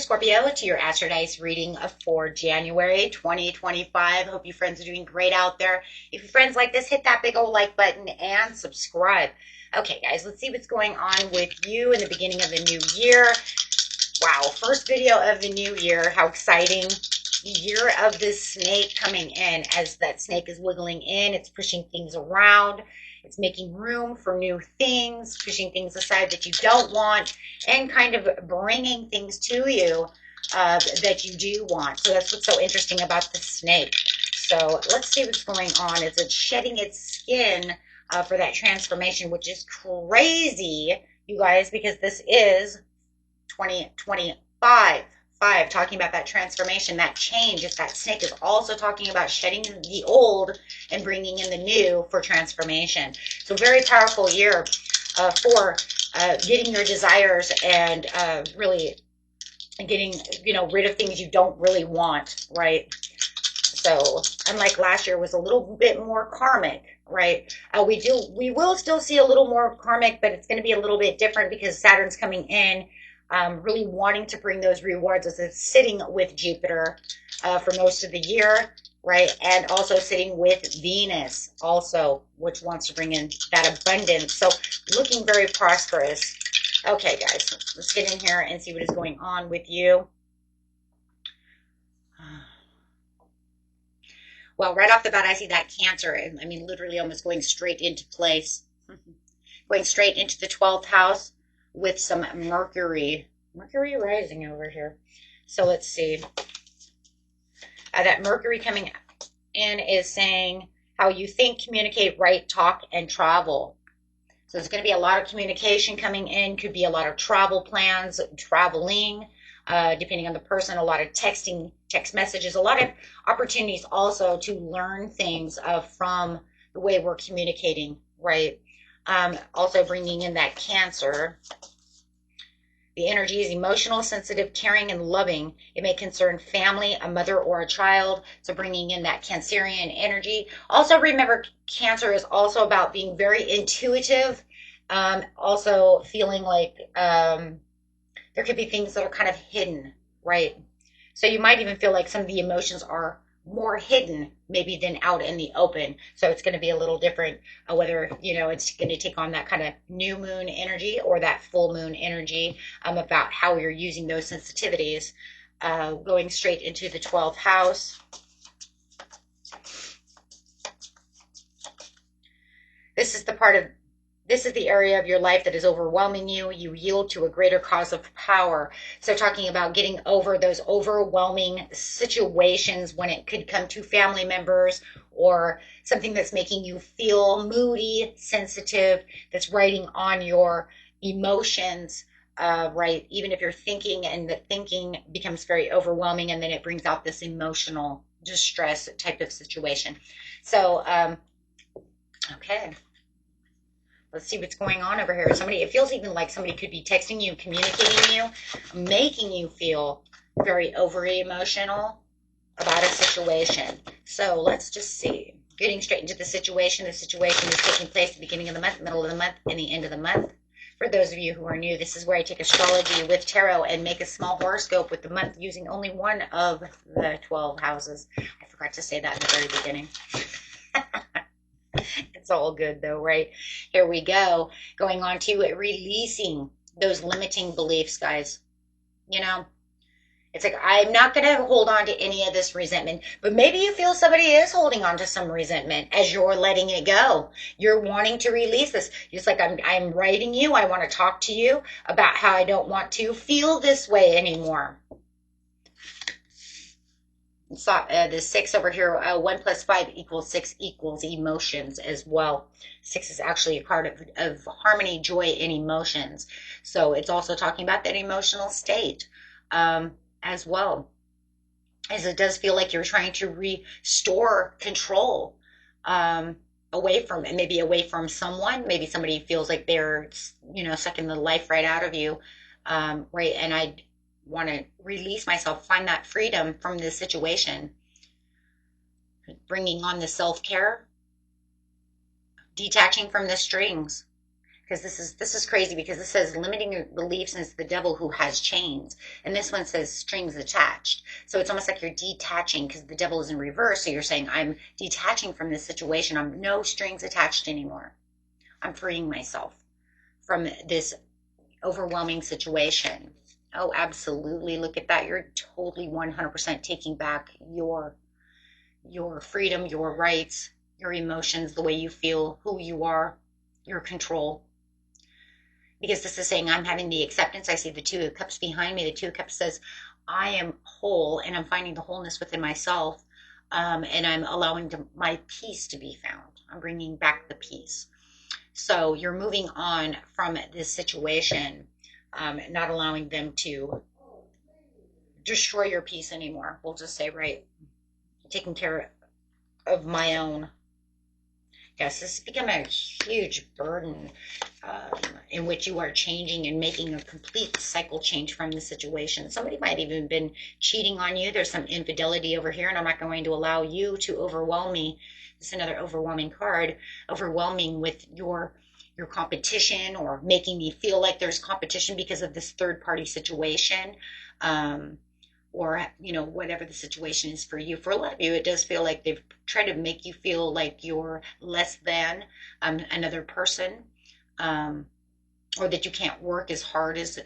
Scorpio, to your Astro Dice reading for January 2025. Hope you friends are doing great out there. If you friends like this, hit that big old like button and subscribe. Okay, guys, let's see what's going on with you in the beginning of the new year. Wow, first video of the new year. How exciting. The year of this snake coming in. As that snake is wiggling in, it's pushing things around. It's making room for new things, pushing things aside that you don't want, and kind of bringing things to you that you do want. So that's what's so interesting about the snake. So let's see what's going on. Is it shedding its skin for that transformation, which is crazy, you guys, because this is 2025. Talking about that transformation, that change. If that snake is also talking about shedding the old and bringing in the new for transformation. So very powerful year for getting your desires and really getting, rid of things you don't really want, right? So unlike last year was a little bit more karmic, right? We will still see a little more karmic, but it's going to be a little bit different because Saturn's coming in. Really wanting to bring those rewards as it's sitting with Jupiter for most of the year, right? And also sitting with Venus also, which wants to bring in that abundance. So looking very prosperous. Okay, guys, let's get in here and see what is going on with you. Well, right off the bat, I see that Cancer, and I mean, literally almost going straight into place. Going straight into the 12th house. With some Mercury rising over here. So let's see. That Mercury coming in is saying how you think, communicate, write, talk, and travel. So there's going to be a lot of communication coming in. Could be a lot of travel plans, traveling, depending on the person, a lot of texting, text messages, a lot of opportunities also to learn things from the way we're communicating, right? Also bringing in that Cancer. The energy is emotional, sensitive, caring, and loving. It may concern family, a mother, or a child. So bringing in that Cancerian energy. Also remember, Cancer is also about being very intuitive. Also feeling like there could be things that are kind of hidden, right? So you might even feel like some of the emotions are more hidden maybe than out in the open. So it's going to be a little different whether it's going to take on that kind of new moon energy or that full moon energy, about how you're using those sensitivities. Going straight into the 12th house. This is the area of your life that is overwhelming you. You yield to a greater cause of power. So talking about getting over those overwhelming situations when it could come to family members or something that's making you feel moody, sensitive, that's writing on your emotions, right? Even if you're thinking and the thinking becomes very overwhelming and then it brings out this emotional distress type of situation. So, okay. Let's see what's going on over here. It feels even like somebody could be texting you, communicating you, making you feel very overly emotional about a situation. So let's just see. Getting straight into the situation. The situation is taking place at the beginning of the month, middle of the month, and the end of the month. For those of you who are new, this is where I take astrology with tarot and make a small horoscope with the month using only one of the 12 houses. I forgot to say that in the very beginning. It's all good though, right? Here we go. Going on to releasing those limiting beliefs, guys. It's like, I'm not going to hold on to any of this resentment, but maybe you feel somebody is holding on to some resentment as you're letting it go. You're wanting to release this. Just like I'm writing you. I want to talk to you about how I don't want to feel this way anymore. So, the 6 over here, 1 plus 5 equals 6 equals emotions as well. 6 is actually a card of harmony, joy, and emotions. So it's also talking about that emotional state as well. As it does feel like you're trying to restore control away from someone. Maybe somebody feels like they're, sucking the life right out of you, right? And I want to release myself, find that freedom from this situation. Bringing on the self-care, detaching from the strings, because this is crazy, because this says limiting your beliefs is the devil who has chains, and this one says strings attached. So it's almost like you're detaching, because the devil is in reverse. So you're saying, I'm detaching from this situation. I'm no strings attached anymore. I'm freeing myself from this overwhelming situation. Oh, absolutely. Look at that. You're totally 100% taking back your freedom, your rights, your emotions, the way you feel, who you are, your control. Because this is saying, I'm having the acceptance. I see the Two of Cups behind me. The Two of Cups says, I am whole, and I'm finding the wholeness within myself, and I'm allowing my peace to be found. I'm bringing back the peace. So you're moving on from this situation, not allowing them to destroy your peace anymore. We'll just say, right, taking care of my own. Yes, this has become a huge burden, in which you are changing and making a complete cycle change from the situation. Somebody might even been cheating on you. There's some infidelity over here, and I'm not going to allow you to overwhelm me. This is another overwhelming card, overwhelming with your competition, or making me feel like there's competition because of this third party situation. Or, whatever the situation is for you. For a lot of you, it does feel like they've tried to make you feel like you're less than another person, or that you can't work as hard as,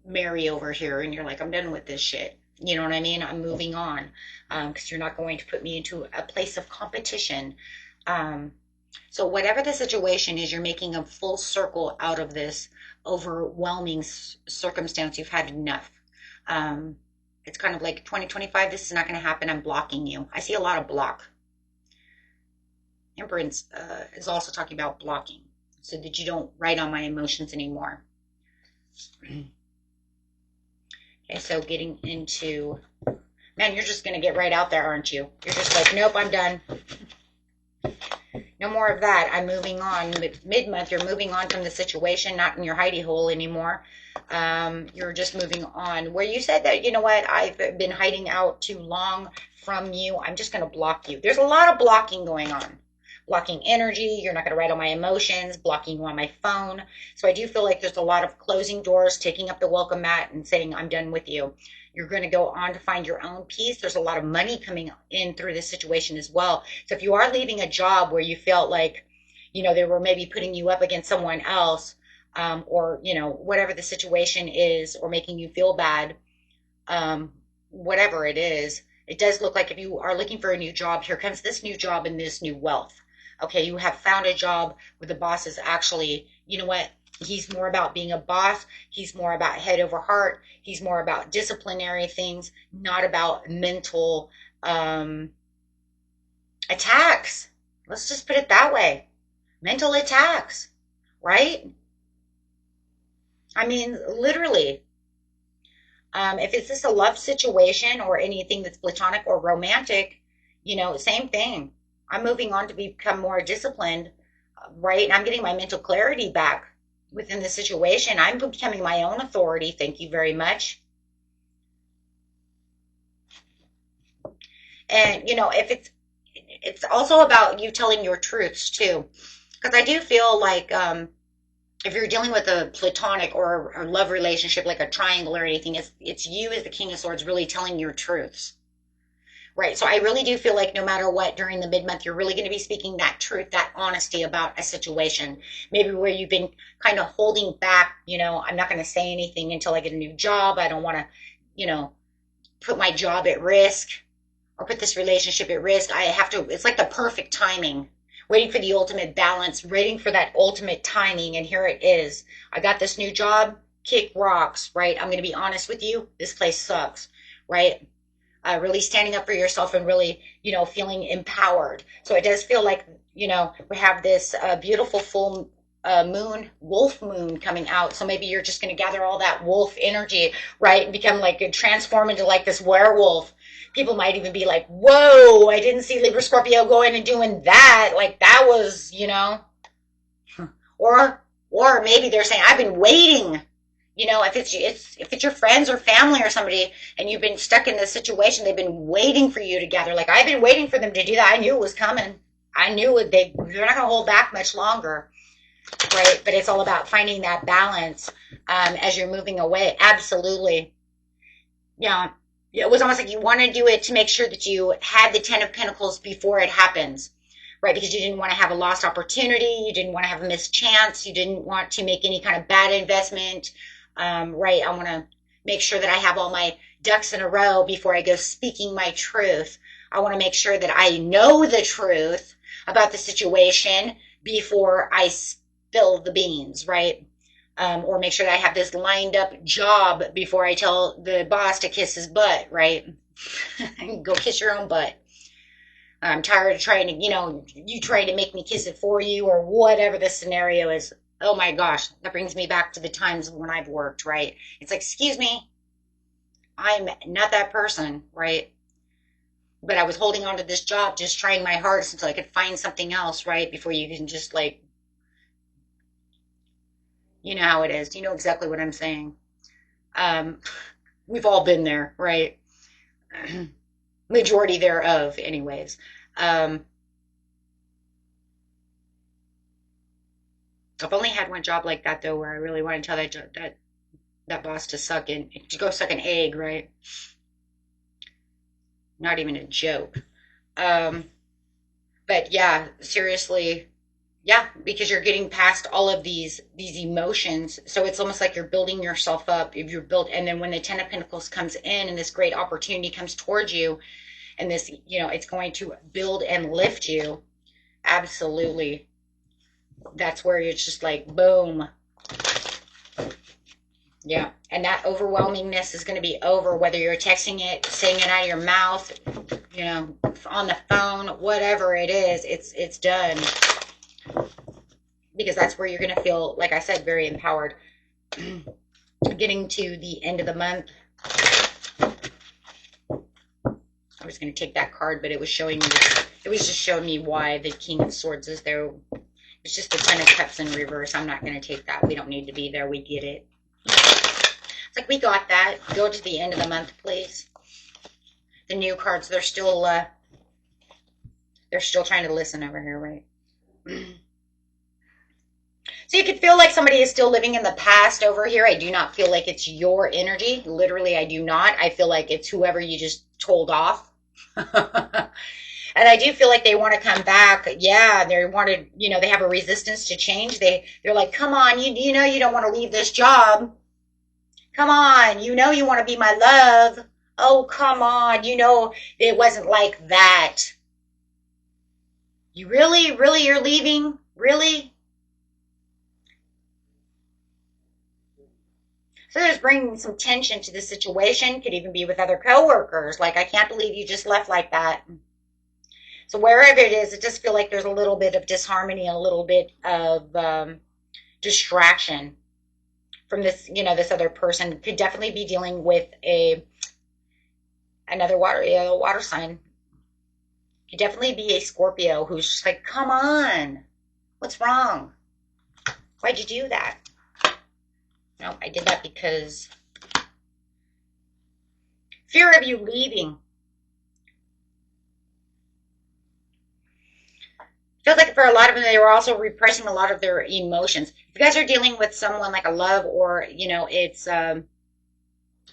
Mary over here. And you're like, I'm done with this shit. You know what I mean? I'm moving on, because you're not going to put me into a place of competition. So whatever the situation is, you're making a full circle out of this overwhelming circumstance. You've had enough. It's kind of like 2025, this is not going to happen. I'm blocking you. I see a lot of block. Empress is also talking about blocking, so that you don't write on my emotions anymore. Okay, so getting into, man, you're just going to get right out there, aren't you? You're just like, nope, I'm done. No more of that. I'm moving on. Mid-month, you're moving on from the situation, not in your hidey hole anymore. You're just moving on. Where you said that, you know what, I've been hiding out too long from you. I'm just going to block you. There's a lot of blocking going on. Blocking energy. You're not going to write on my emotions. Blocking you on my phone. So I do feel like there's a lot of closing doors, taking up the welcome mat and saying, I'm done with you. You're going to go on to find your own peace. There's a lot of money coming in through this situation as well. So if you are leaving a job where you felt like, they were maybe putting you up against someone else, or, whatever the situation is, or making you feel bad, whatever it is, it does look like if you are looking for a new job, here comes this new job and this new wealth. Okay, you have found a job where the boss is actually, you know what, he's more about being a boss. He's more about head over heart. He's more about disciplinary things, not about mental attacks. Let's just put it that way. Mental attacks, right? I mean, literally. If it's just a love situation or anything that's platonic or romantic, same thing. I'm moving on to become more disciplined, right? I'm getting my mental clarity back within the situation. I'm becoming my own authority. Thank you very much. And, if it's also about you telling your truths too. Because I do feel like, if you're dealing with a platonic or a love relationship, like a triangle or anything, it's you as the King of Swords really telling your truths. Right. So I really do feel like no matter what, during the mid-month, you're really going to be speaking that truth, that honesty about a situation. Maybe where you've been kind of holding back, I'm not going to say anything until I get a new job. I don't want to, put my job at risk or put this relationship at risk. I have to, it's like the perfect timing, waiting for the ultimate balance, waiting for that ultimate timing. And here it is. I got this new job, kick rocks, right? I'm going to be honest with you. This place sucks, right? Really standing up for yourself and really, feeling empowered. So it does feel like, we have this beautiful full moon, wolf moon coming out. So maybe you're just going to gather all that wolf energy, right? And become transform into like this werewolf. People might even be like, whoa, I didn't see Libra Scorpio going and doing that. Like that was, or maybe they're saying, I've been waiting. If it's your friends or family or somebody and you've been stuck in this situation, they've been waiting for you to gather. Like I've been waiting for them to do that. I knew it was coming. I knew they're not going to hold back much longer. right? But it's all about finding that balance as you're moving away. Absolutely. Yeah. It was almost like you want to do it to make sure that you had the Ten of Pentacles before it happens, right? Because you didn't want to have a lost opportunity. You didn't want to have a missed chance. You didn't want to make any kind of bad investment, right? I want to make sure that I have all my ducks in a row before I go speaking my truth. I want to make sure that I know the truth about the situation before I spill the beans, right? Or make sure that I have this lined up job before I tell the boss to kiss his butt, right? Go kiss your own butt. I'm tired of trying to, you trying to make me kiss it for you or whatever the scenario is. Oh my gosh, that brings me back to the times when I've worked, right? It's like, excuse me, I'm not that person, right? But I was holding on to this job, just trying my hardest until I could find something else, right? Before you can just like, you know how it is. You know exactly what I'm saying. Um, we've all been there, right? Majority thereof, anyways. I've only had one job like that though, where I really want to tell that boss to go suck an egg, right? Not even a joke. Um, but yeah, seriously, yeah, because you're getting past all of these emotions, so it's almost like you're building yourself up. If you're built, and then when the Ten of Pentacles comes in and this great opportunity comes towards you, and this, it's going to build and lift you. Absolutely, that's where it's just like boom. Yeah, and that overwhelmingness is going to be over, whether you're texting it, saying it out of your mouth, on the phone, whatever it is, it's done. Because that's where you're going to feel, like I said, very empowered. Getting to the end of the month, I was going to take that card, but it was showing me, it was just showing me why the King of Swords is there. It's just the Ten of Cups in reverse. I'm not going to take that. We don't need to be there. We get it. It's like, we got that. Go to the end of the month, please. The new cards, they're still trying to listen over here, right? So you could feel like somebody is still living in the past over here. I do not feel like it's your energy. Literally, I do not. I feel like it's whoever you just told off. And I do feel like they want to come back. Yeah, they want to, they have a resistance to change. They're like, come on, you know you don't want to leave this job. Come on, you want to be my love. Oh, come on, it wasn't like that. You really, you're leaving? Really? So there's bringing some tension to the situation. Could even be with other coworkers. Like, I can't believe you just left like that. So wherever it is, it just feel like there's a little bit of disharmony, a little bit of distraction from this, this other person. Could definitely be dealing with another water sign. Could definitely be a Scorpio who's just like, come on, what's wrong? Why'd you do that? No, I did that because fear of you leaving. Feels like for a lot of them, they were also repressing a lot of their emotions. If you guys are dealing with someone like a love or, it's a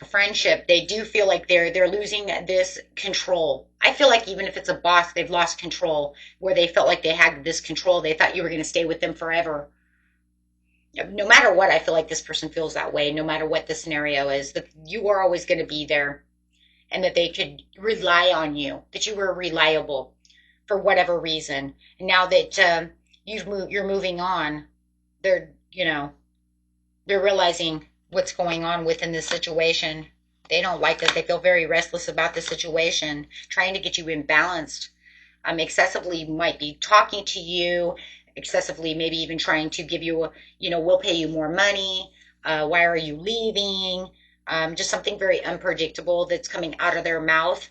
friendship, they do feel like they're losing this control. I feel like even if it's a boss, they've lost control, where they felt like they had this control. They thought you were going to stay with them forever. No matter what, I feel like this person feels that way, no matter what the scenario is, that you are always going to be there and that they could rely on you, that you were reliable for whatever reason. And now that you're moving on, they're realizing what's going on within this situation. They don't like it. They feel very restless about the situation, trying to get you imbalanced. Excessively might be talking to you, excessively maybe even trying to give you, we'll pay you more money. Why are you leaving? Just something very unpredictable that's coming out of their mouth.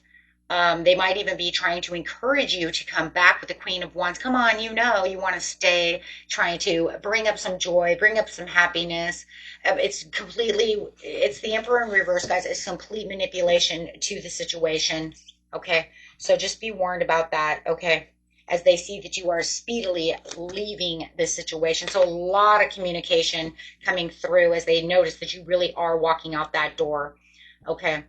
They might even be trying to encourage you to come back with the Queen of Wands. Come on, you want to stay, trying to bring up some joy, bring up some happiness. It's the Emperor in reverse, guys. It's complete manipulation to the situation. Okay, so just be warned about that. Okay, as they see that you are speedily leaving this situation. So a lot of communication coming through as they notice that you really are walking out that door. Okay.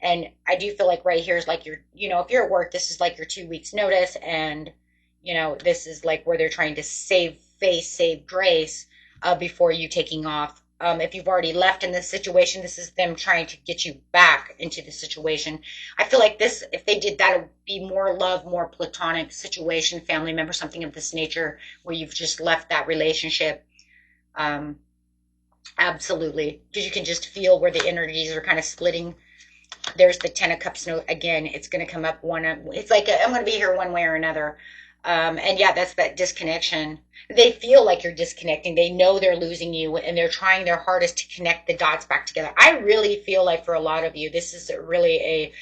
And I do feel like right here is like if you're at work, this is like your 2 weeks notice. And, this is like where they're trying to save face, save grace before you taking off. If you've already left in this situation, this is them trying to get you back into the situation. I feel like this, if they did that, it would be more love, more platonic situation, family member, something of this nature, where you've just left that relationship. Um, Absolutely. Because you can just feel where the energies are kind of splitting. There's the Ten of Cups note again. It's going to come up it's like I'm going to be here one way or another. And yeah, that's that disconnection. They feel like you're disconnecting. They know they're losing you, and they're trying their hardest to connect the dots back together. I really feel like for a lot of you, this is really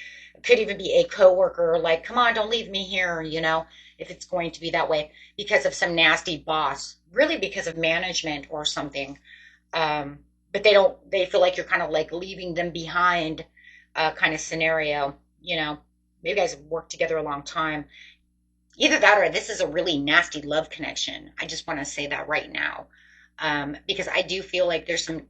could even be a coworker, like, come on, don't leave me here, if it's going to be that way because of some nasty boss, really because of management or something. But they feel like you're kind of like leaving them behind, kind of scenario. Maybe you guys have worked together a long time. Either that or this is a really nasty love connection. I just want to say that right now. Because I do feel like there's some,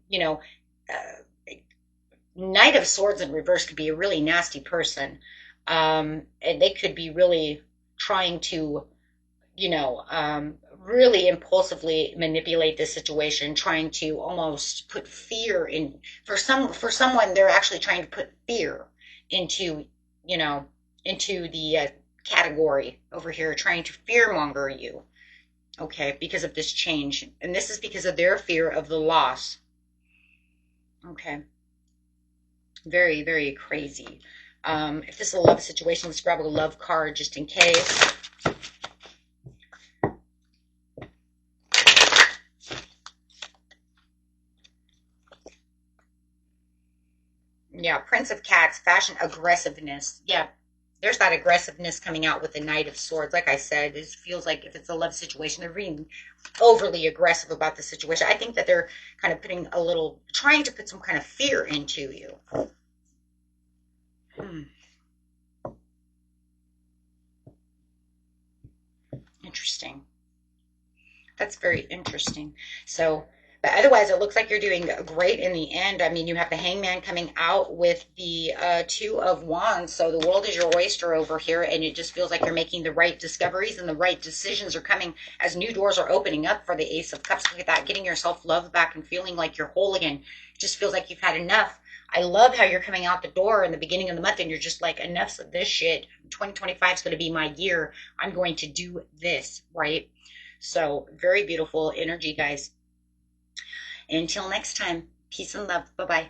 Knight of Swords in reverse could be a really nasty person. And they could be really trying to, really impulsively manipulate this situation, trying to almost put fear in. For someone, they're actually trying to put fear into, into the category over here, trying to fearmonger you. Okay, because of this change, and this is because of their fear of the loss. Okay, very, very crazy. If this is a love situation, let's grab a love card just in case. Yeah, Prince of Cats, fashion aggressiveness. Yeah, there's that aggressiveness coming out with the Knight of Swords. Like I said, it feels like if it's a love situation, they're being overly aggressive about the situation. I think that they're kind of trying to put some kind of fear into you. Interesting. That's very interesting. So, but otherwise, it looks like you're doing great in the end. I mean, you have the Hangman coming out with the Two of Wands. So the world is your oyster over here, and it just feels like you're making the right discoveries and the right decisions are coming as new doors are opening up for the Ace of Cups. Look at that, getting your self-love back and feeling like you're whole again. It just feels like you've had enough. I love how you're coming out the door in the beginning of the month and you're just like, enough's of this shit. 2025 is going to be my year. I'm going to do this, right? So very beautiful energy, guys. Until next time, peace and love. Bye-bye.